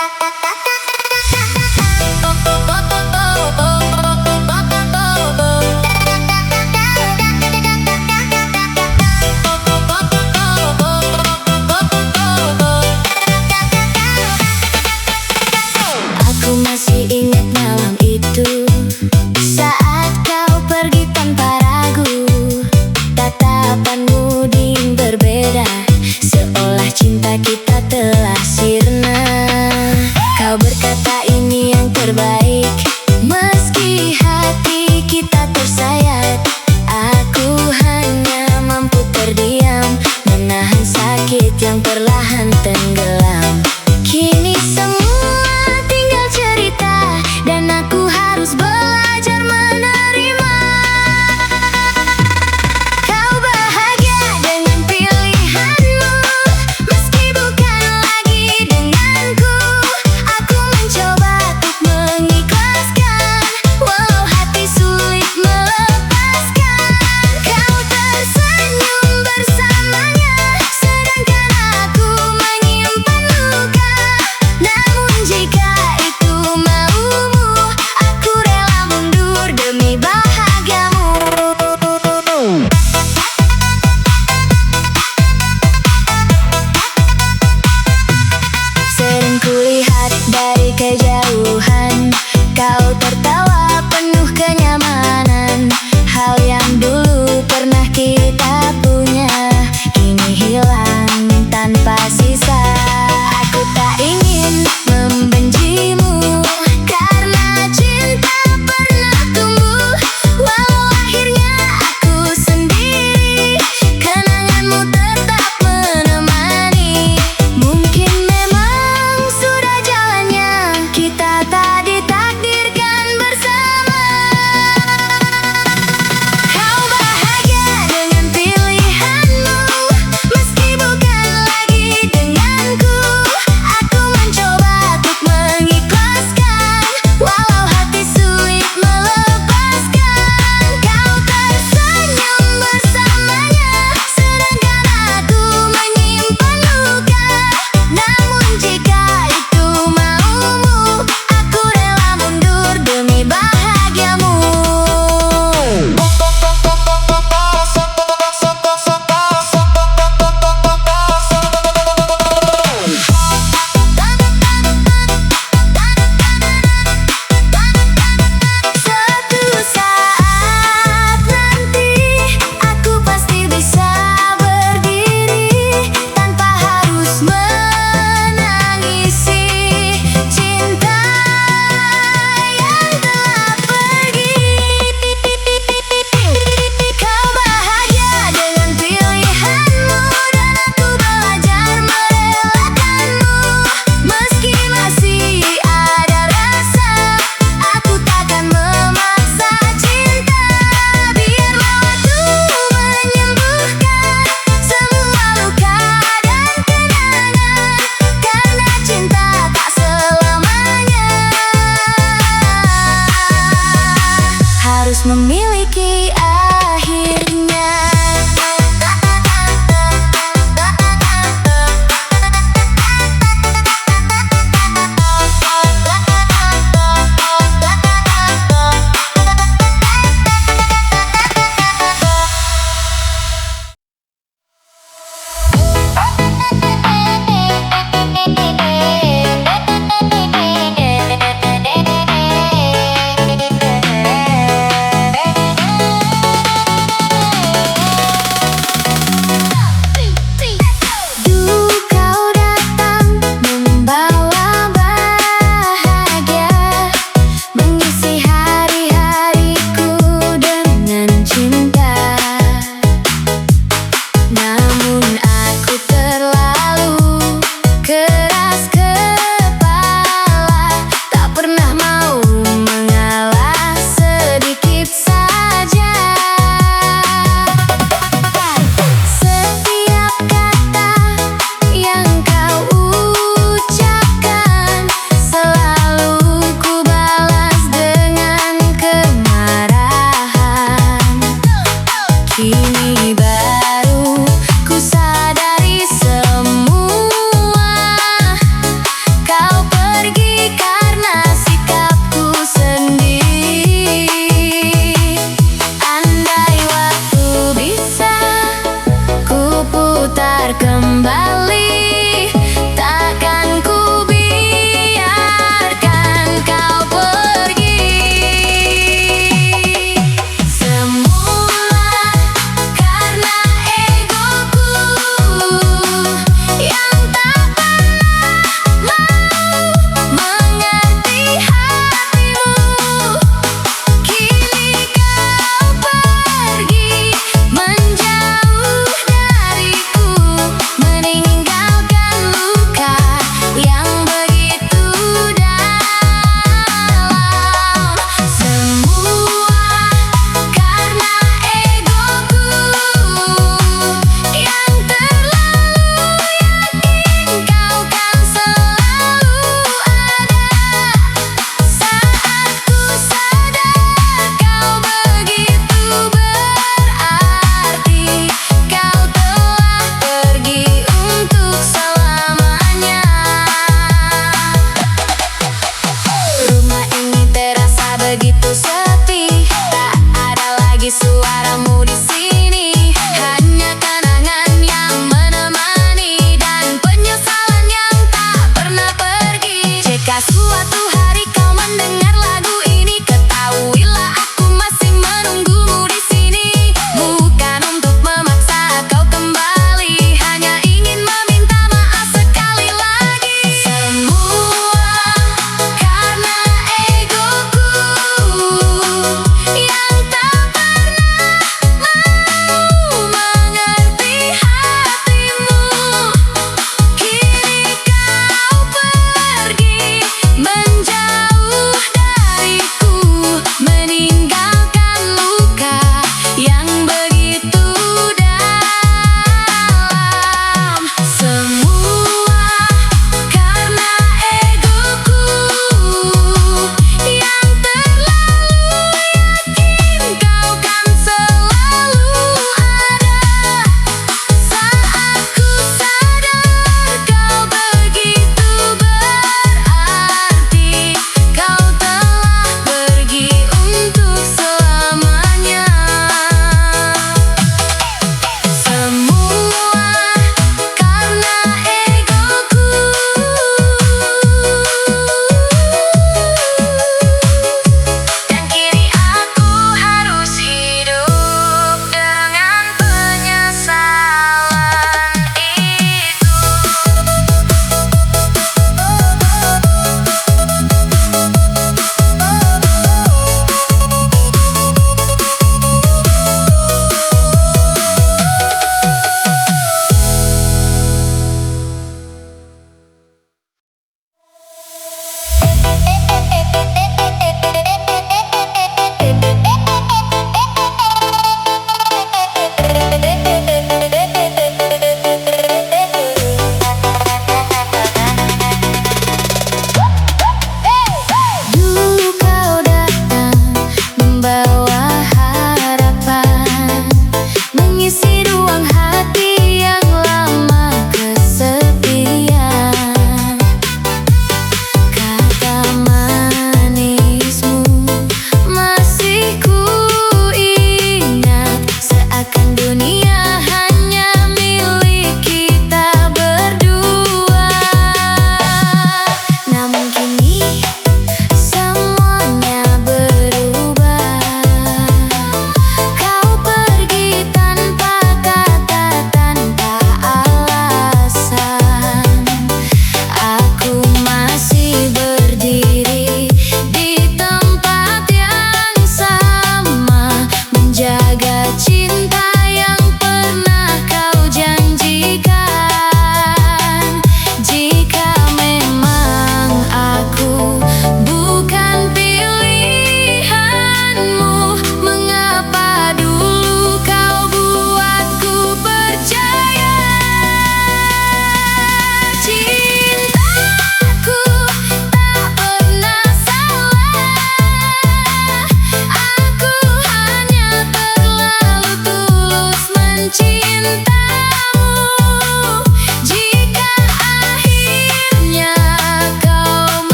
Aku masih ingat malam itu, saat kau pergi tanpa ragu. Tatapanmu dingin berbeda, seolah cinta kita telah sirna. Kau berkata ini yang terbaik, meski hati kita tersayat. Aku hanya mampu terdiam, menahan sakit yang perlahan tenggelam. Kini semua tinggal cerita, dan aku harus belajar menerima. Kau bahagia dengan pilihanmu, meski bukan lagi denganku. Aku mencoba untuk mengikhlaskan, walau hati sulit melepaskan. Kau tersenyum bersamanya, sedangkan aku menyimpan luka. Namun jika itu maumu, aku rela mundur demi bahagiamu. Sering kulihat dari kejauhan, kau tertawa penuh kenyamanan. Hal yang dulu pernah kita punya, kini hilang tanpa sisa. Aku tak ingin membencimu, karena cinta pernah tumbuh. Walau akhirnya aku sendiri, kenanganmu tetap menemani. Mungkin memang sudah jalannya, kita tak ditakdirkan bersama. Kau bahagia dengan pilihanmu, meski bukan lagi denganku. Aku mencoba untuk mengikhlaskan, walau hati sulit melepaskan. Kau tersenyum bersamanya, sedangkan aku menyimpan luka. Namun jika itu maumu, aku rela mundur demi bahagiamu. Suatu saat nanti, aku pasti bisa berdiri tanpa harus menangisi cinta yang telah pergi. Kau bahagia dengan pilihanmu, dan aku belajar merelakanmu. Meski masih ada rasa, aku takkan memaksa cinta. Biarlah waktu menyembuhkan semua luka dan kenangan, karena cinta tak selamanya harus memiliki akhirnya.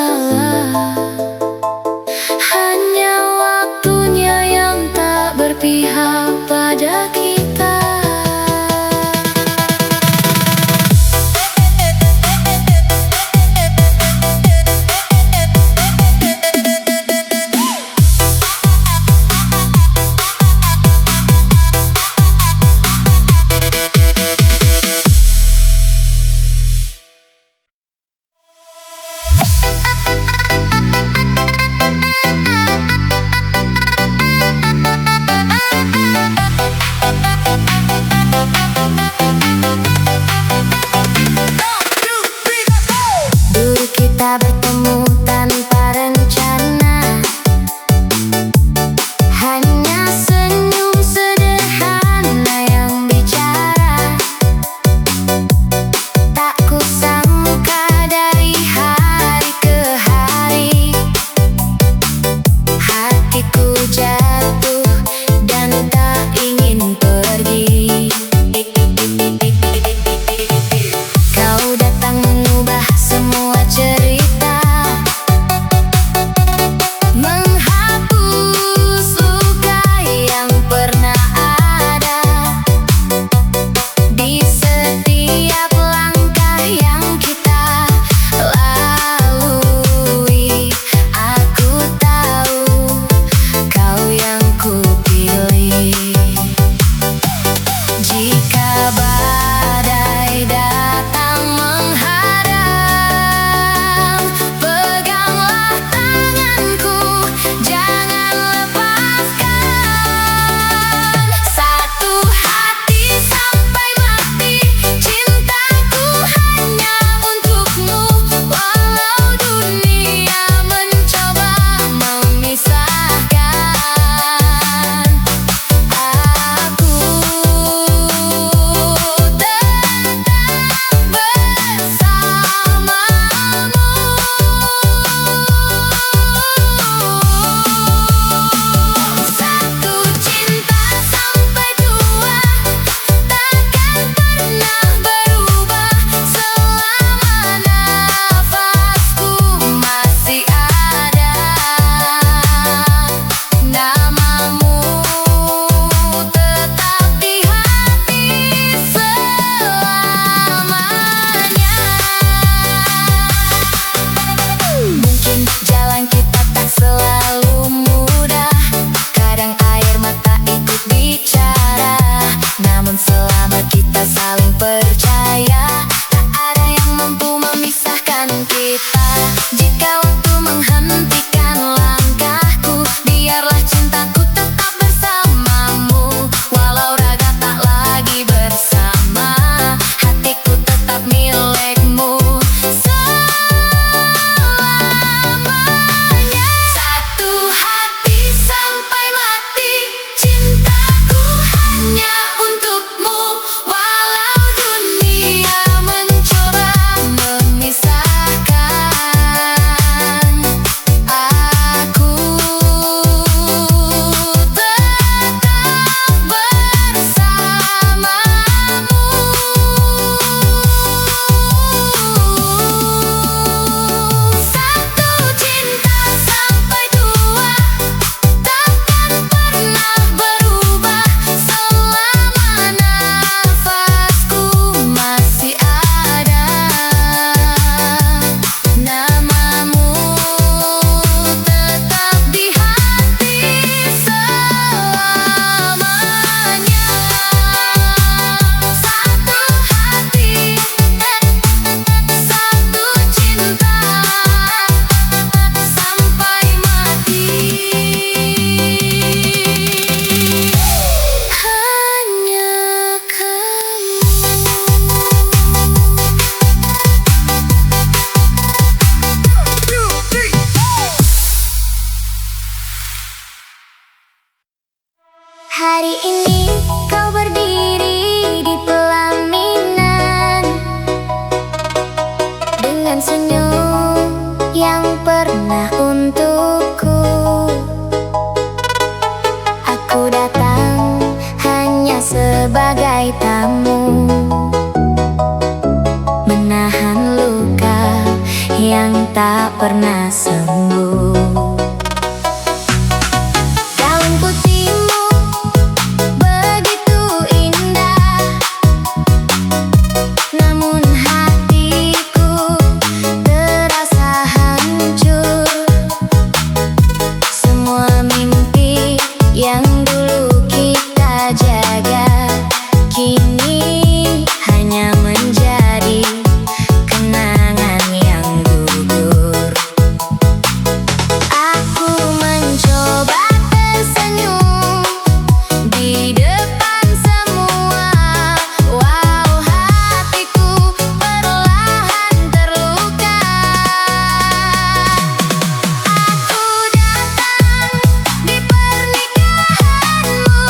salah. Hanya waktunya yang tak berpihak pada kita. pernah sembuh. Daun putihmu begitu indah, namun hatiku terasa hancur. Semua mimpi yang dulu kita jaga kini hanya menjadi kenangan yang gugur. Aku mencoba tersenyum di depan semua. Wow, hatiku perlahan terluka. Aku datang di pernikahanmu,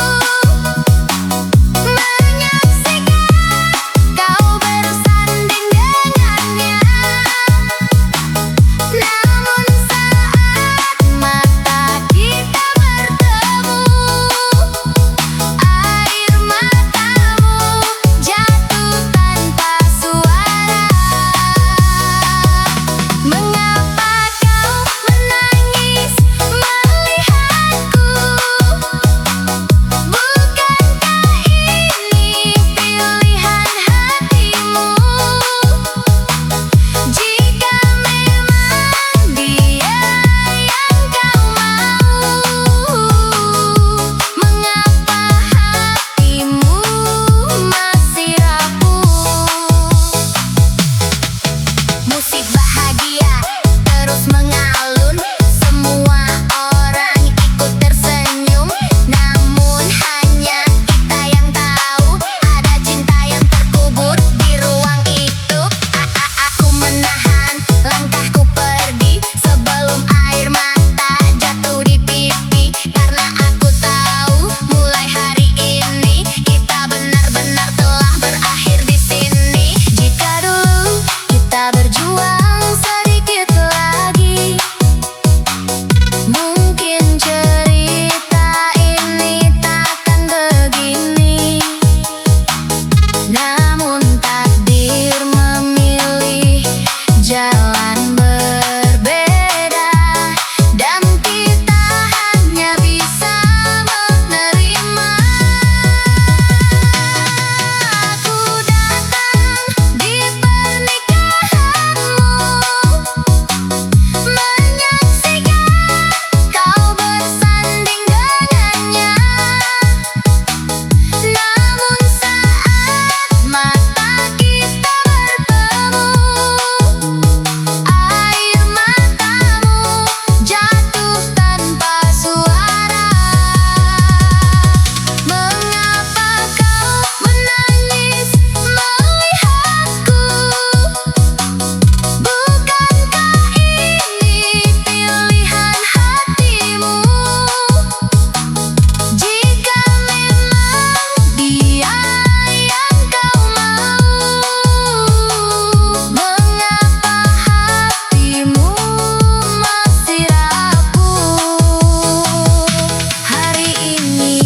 menyaksikan kau bersanding dengannya. Namun saat mata kita bertemu, air matamu jatuh tanpa suara. Mengapa kau menangis melihatku? Bukankah ini pilihan hatimu? Jika memang dia yang kau mau, mengapa hatimu masih rapuh? Musik bahagia terus mengalun, semua orang ikut tersenyum. Namun hanya kita yang tahu, ada cinta yang terkubur di ruang itu. Aku menahan langkahku pergi sebelum air mata jatuh di pipi, karena aku tahu mulai hari ini kita benar-benar telah berakhir di sini. Jika dulu kita berjuang sedikit lagi, mungkin cerita ini takkan begini. Namun takdir memilih jalan berbeda, dan kita hanya bisa menerima. Aku datang di pernikahanmu, menyaksikan kau bersanding dengannya. Namun saat mata kita bertemu, air matamu jatuh tanpa suara. Mengapa kau menangis melihatku? Bukankah ini pilihan hatimu? Jika memang dia yang kau mau, mengapa hatimu masih rapuh? Hari ini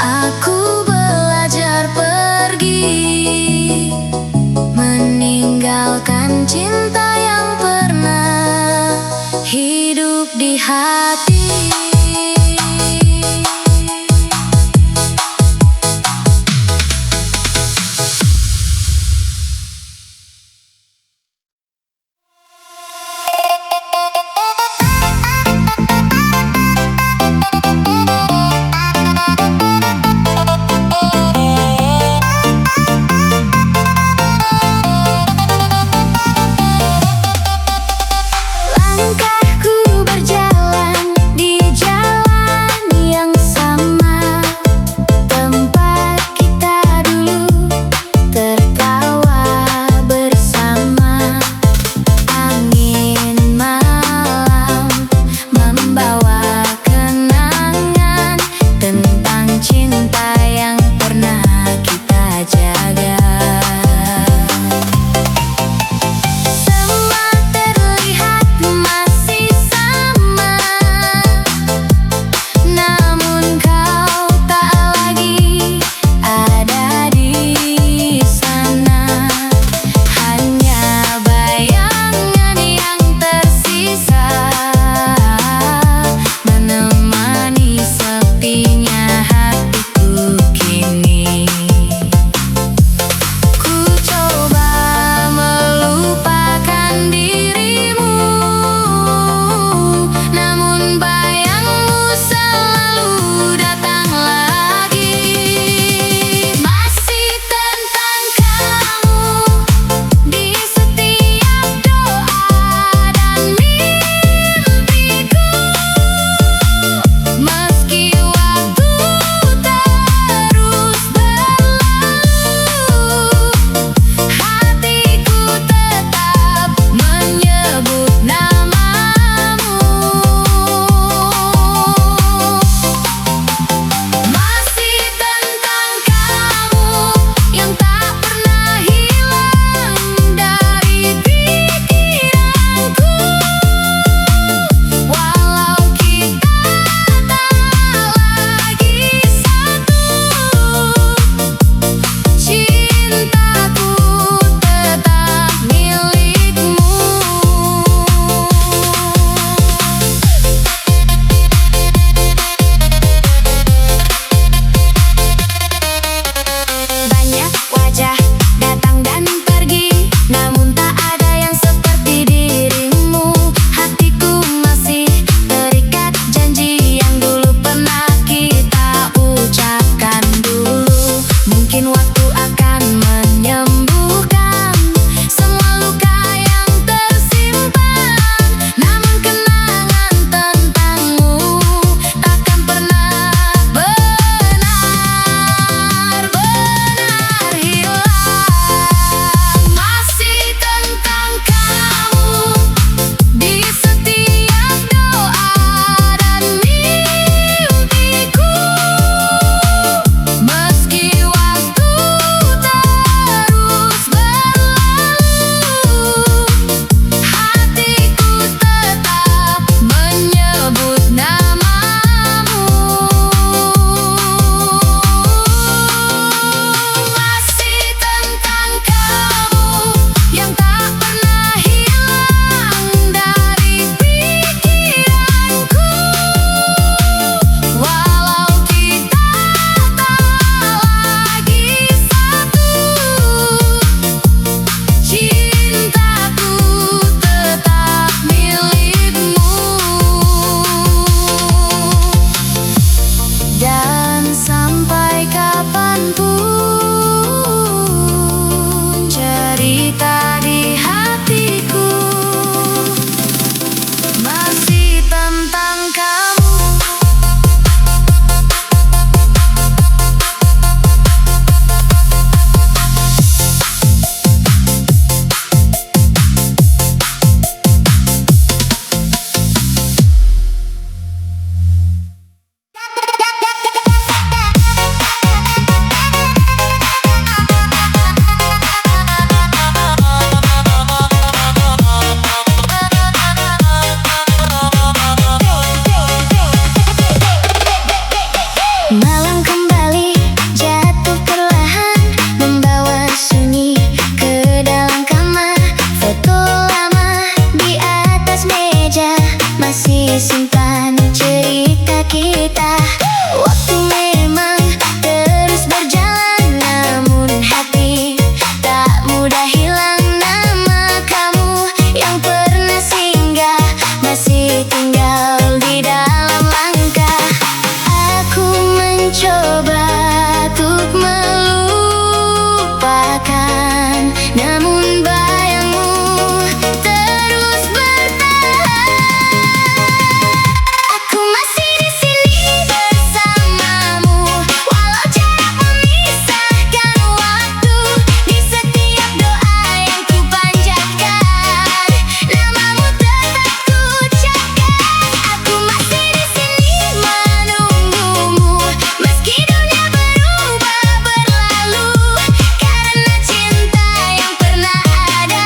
aku belajar pergi, meninggalkan cinta yang pernah hidup di hati. Langkahku berjalan di jalan disimpan cerita kita. Waktu memang terus berjalan, namun hati tak mudah hilang. Nama kamu yang pernah singgah masih tinggal di dalam langkah. Aku mencoba untuk melupakan, namun bayangmu terus bertahan. Aku masih di sini bersamamu, walau jarak memisahkan waktu. Di setiap doa yang ku panjatkan, namamu tetap ku ucapkan. Aku masih di sini menunggumu, meski dunia berubah berlalu. Karena cinta yang pernah ada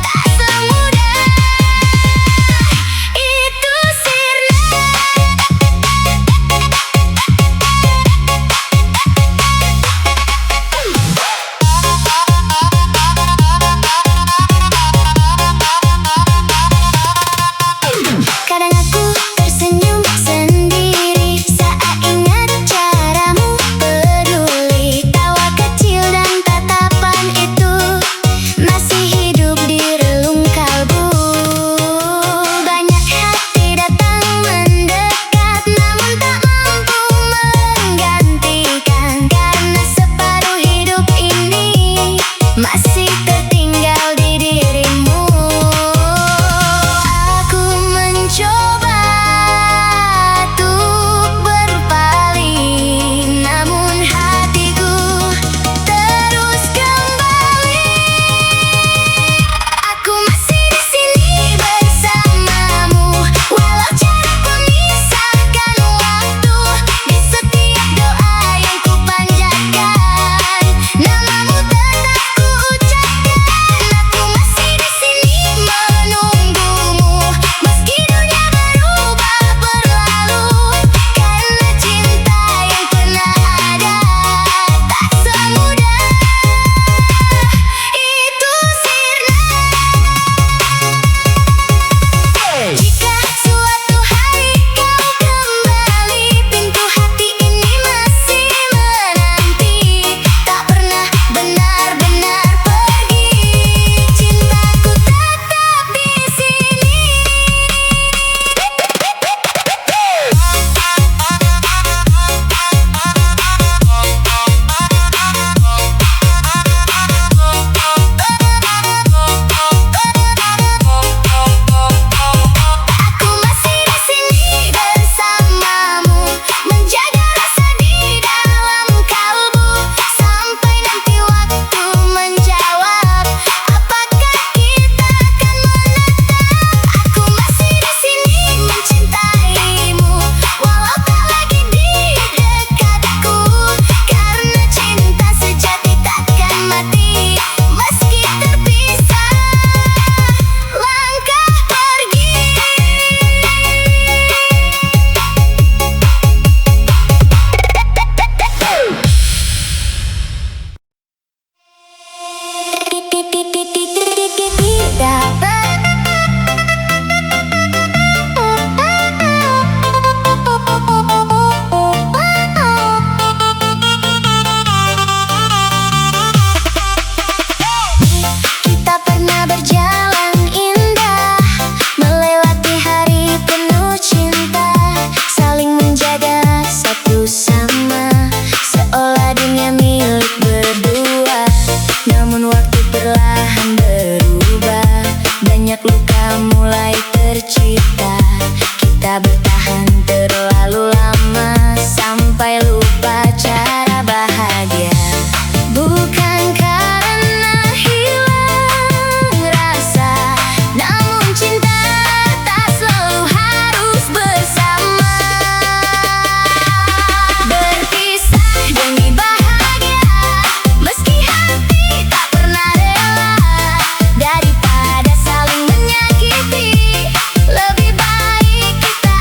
tak semudah itu sirna. Kadang aku tersenyum sendiri saat ingat caramu peduli. Tawa kecil dan tatapan itu masih hidup di relung kalbu. Banyak hati datang mendekat, namun tak mampu menggantikan. Karena separuh hidup ini masih tertinggal di dirimu. Aku mencoba untuk berpaling, namun hatiku terus kembali. Aku masih di sini bersamamu, walau jarak memisahkan waktu. Di setiap doa yang ku panjatkan, namamu tetap ku ucapkan. Aku masih di sini menunggumu, meski dunia berubah berlalu. Karena cinta yang pernah ada tak semudah itu sirna. Jika suatu hari kau kembali, pintu hati ini masih menanti. Tak pernah benar-benar pergi, cintaku tetap di sini. Aku masih di sini bersamamu, menjaga rasa di dalam kalbu. Sampai nanti waktu menjawab, apakah kita akan menetap. Aku masih di sini mencintaimu, walau tak lagi di dekatku. Karena cinta sejati takkan mati, meski terpisah langkah pergi. Kita pernah berjalan indah, melewati hari penuh cinta, saling menjaga satu sama, seolah dunia milik berdua. Namun waktu perlahan berubah, banyak luka mulai tercipta. Kita bertahan terlalu lama, sampai lupa cara bahagia. Bukan karena hilang rasa, namun cinta tak selalu harus bersama. Berpisah demi bahagia, meski hati tak pernah rela. Daripada saling menyakiti, lebih baik kita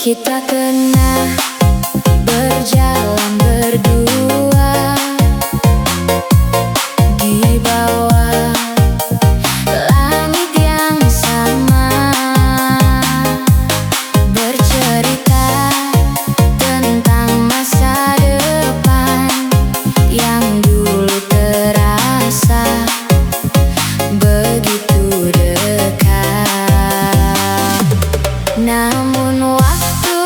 Kita pernah berjalan berdua di bawah langit yang sama, bercerita tentang masa depan yang dulu terasa begitu dekat. Namun waktu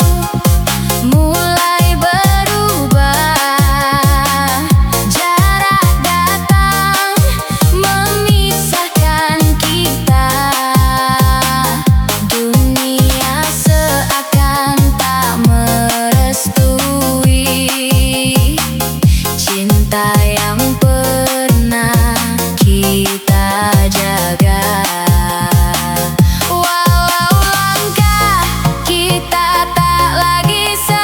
mulai berubah, jarak datang memisahkan kita. Dunia seakan tak merestui cinta yang pernah kita jaga. Walau langkah kita tak lagi sama,